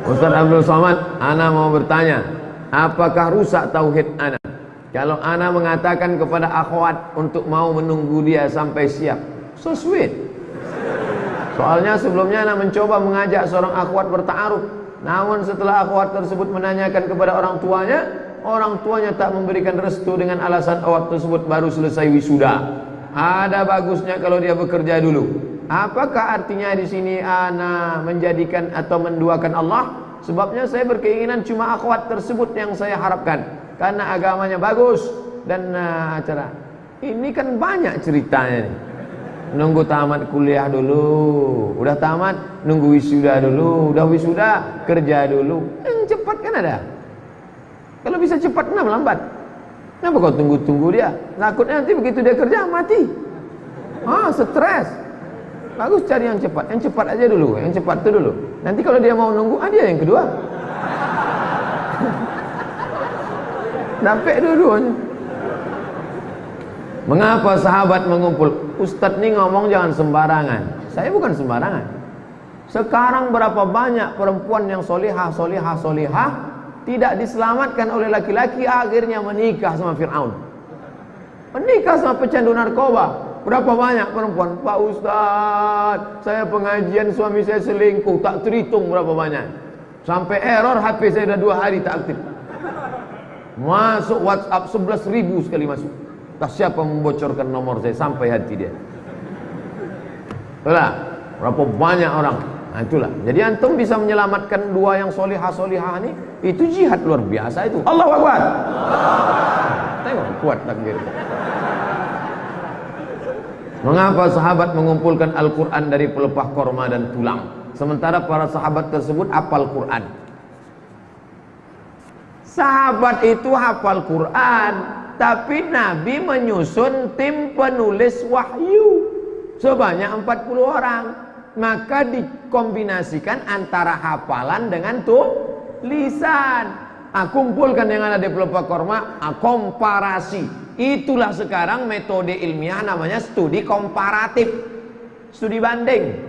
Ustaz Abdul Somad, ana mau bertanya, apakah rusak tauhid ana kalau ana mengatakan kepada akhwat untuk mau menunggu dia sampai siap? So sweet. Soalnya sebelumnya ana mencoba mengajak seorang akhwat berta'aruf, namun setelah akhwat tersebut menanyakan kepada orang tuanya tak memberikan restu dengan alasan akhwat tersebut baru selesai wisuda. Ada bagusnya kalau dia bekerja dulu. Apakah artinya di sini ana menjadikan atau menduakan Allah? Sebabnya saya berkeinginan cuma akhwat tersebut yang saya harapkan, karena agamanya bagus dan acara. Ini kan banyak ceritanya nih. Nunggu tamat kuliah dulu, udah tamat nunggu wisuda dulu, udah wisuda kerja dulu. Yang cepat kan ada. Kalau bisa cepat kenapa lambat? Kenapa kau tunggu-tunggu dia? Takutnya nanti begitu dia kerja mati. Stres. Bagus cari yang cepat aja dulu, yang cepat itu dulu. Nanti kalau dia mau nunggu, dia yang kedua. Dapat dua-duanya. Mengapa sahabat mengumpul? Ustadz ini ngomong jangan sembarangan. Saya bukan sembarangan. Sekarang berapa banyak perempuan yang solihah tidak diselamatkan oleh laki-laki, akhirnya menikah sama Fir'aun, menikah sama pecandu narkoba. Berapa banyak perempuan, Pak Ustadz, saya pengajian suami saya selingkuh, tak terhitung berapa banyak. Sampai error HP saya dah 2 hari tak aktif. Masuk WhatsApp 11.000 sekali masuk. Tak siapa membocorkan nomor saya sampai hati dia. Itulah, berapa banyak orang. Nah itulah. Jadi antum bisa menyelamatkan 2 yang solihah ini, itu jihad luar biasa itu. Allahu Akbar. Tengok kuat takbir. Mengapa sahabat mengumpulkan Al-Quran dari pelepah korma dan tulang, sementara para sahabat tersebut hafal Quran? Sahabat itu hafal Quran, tapi Nabi menyusun tim penulis wahyu sebanyak 40 orang. Maka dikombinasikan antara hafalan dengan tulisan. Kumpulkan yang ada di pelepah korma, komparasi. Itulah sekarang metode ilmiah namanya studi komparatif, studi banding.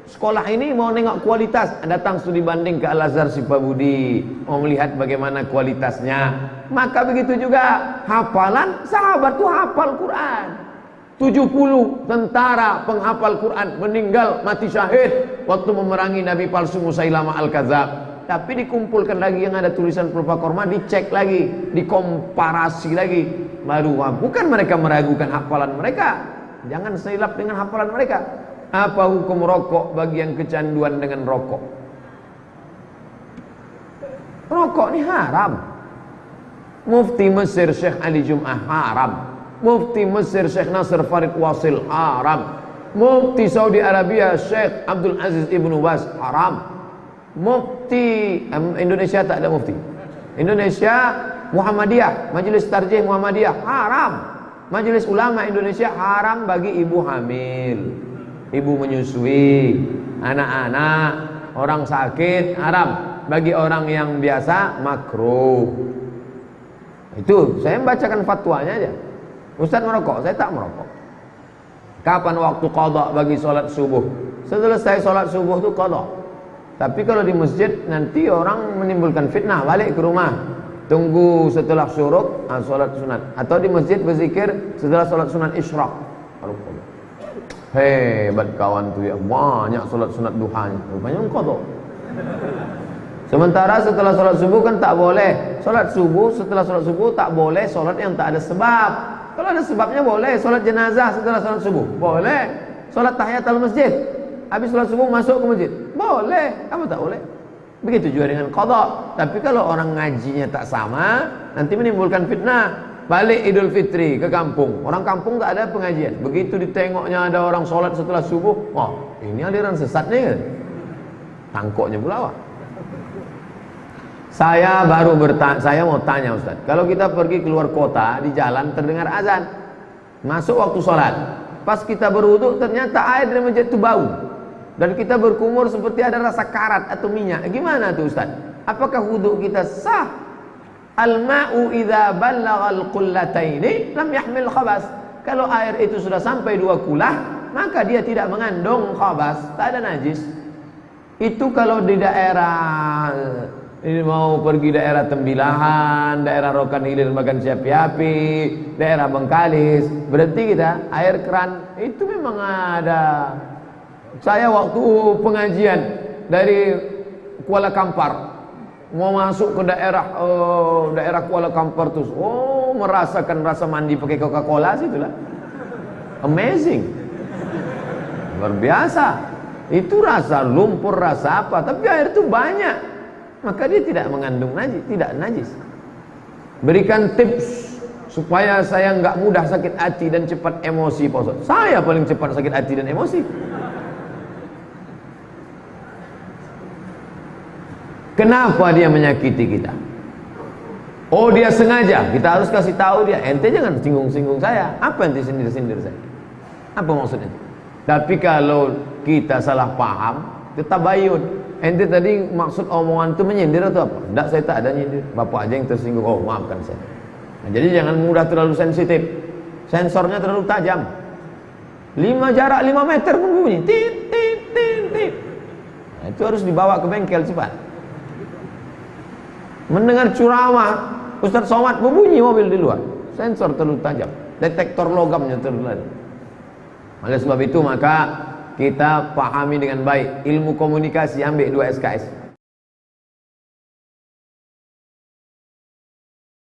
Sekolah ini mau nengok kualitas, datang studi banding ke Al-Azhar Sipabudi, mau melihat bagaimana kualitasnya. Maka begitu juga hafalan, sahabat tuh hafal Quran. 70 tentara penghafal Quran meninggal mati syahid waktu memerangi Nabi palsu Musailamah Al-Kadzab. Tapi dikumpulkan lagi yang ada tulisan pelepah korma, dicek lagi, dikomparasi lagi. Baru bukan mereka meragukan hafalan mereka. Jangan silap dengan hafalan mereka. Apa hukum rokok bagi yang kecanduan dengan rokok? Rokok ini haram. Mufti Mesir Syekh Ali Jum'ah haram. Mufti Mesir Syekh Nasr Farid Wasil haram. Mufti Saudi Arabia Syekh Abdul Aziz Ibnu Baz haram. Mufti Indonesia tak ada mufti. Indonesia Muhammadiyah, Majelis Tarjih Muhammadiyah haram. Majelis Ulama Indonesia haram bagi ibu hamil, ibu menyusui, anak-anak, orang sakit haram. Bagi orang yang biasa makruh. Itu saya membacakan fatwanya aja. Ustaz merokok, saya tak merokok. Kapan waktu qadha bagi sholat subuh? Selesai sholat subuh itu qadha. Tapi kalau di masjid nanti orang menimbulkan fitnah, balik ke rumah, tunggu setelah syuruk, sholat sunat. Atau di masjid berzikir setelah sholat sunat isyraq. Hebat kawan tuh ya, banyak sholat sunat duhanya. Rupanya engkau tuh. Sementara setelah sholat subuh kan tak boleh. Sholat subuh, setelah sholat subuh tak boleh sholat yang tak ada sebab. Kalau ada sebabnya boleh. Sholat jenazah setelah sholat subuh boleh. Sholat tahiyatul masjid, habis sholat subuh masuk ke masjid boleh. Apa tak boleh? Begitu juga dengan qadha. Tapi kalau orang ngajinya tak sama, nanti menimbulkan fitnah. Balik Idul Fitri ke kampung, orang kampung tak ada pengajian. Begitu ditengoknya ada orang sholat setelah subuh, wah ini aliran sesat nih kan? Tangkoknya pula wah. Saya mau tanya Ustaz, kalau kita pergi keluar kota, di jalan terdengar azan, masuk waktu sholat, pas kita berwudu ternyata air dari masjid itu bau, dan kita berkumur seperti ada rasa karat atau minyak. Gimana tuh Ustaz? Apakah wudu kita sah? Al-ma'u idza ballaghal qullataini lam yahmil khabas. Kalau air itu sudah sampai 2 kulah, maka dia tidak mengandung khabas, tak ada najis. Itu kalau di daerah ini mau pergi daerah Tembilahan, daerah Rokan Hilir Makan Siapi-api, daerah Bengkalis, berhenti kita air keran itu memang ada. Saya waktu pengajian dari Kuala Kampar mau masuk ke daerah Kuala Kampar tuh, merasakan rasa mandi pakai Coca-Cola situlah. Amazing. Luar biasa. Itu rasa lumpur, rasa apa, tapi air itu banyak, maka dia tidak mengandung najis, tidak najis. Berikan tips supaya saya nggak mudah sakit hati dan cepat emosi, Pak Ustaz. Saya paling cepat sakit hati dan emosi. Kenapa dia menyakiti kita? Oh, dia sengaja. Kita harus kasih tahu dia, ente jangan singgung-singgung saya. Apa ente sindir-sindir saya? Apa maksudnya? Tapi kalau kita salah paham, tetap bayun. Ente tadi maksud omongan itu menyindir atau apa? Tidak, saya tak ada nyindir. Bapak aja yang tersinggung. Oh, maafkan saya. Nah, jadi jangan mudah terlalu sensitif. Sensornya terlalu tajam. Jarak 5 meter pun bunyi. Tit, tit, tit, tit. Nah, itu harus dibawa ke bengkel cepat. Mendengar ceramah Ustaz Somad berbunyi mobil di luar. Sensor terlalu tajam. Detektor logamnya terlalu tajam. Oleh sebab itu maka kita pahami dengan baik ilmu komunikasi, ambil 2 SKS.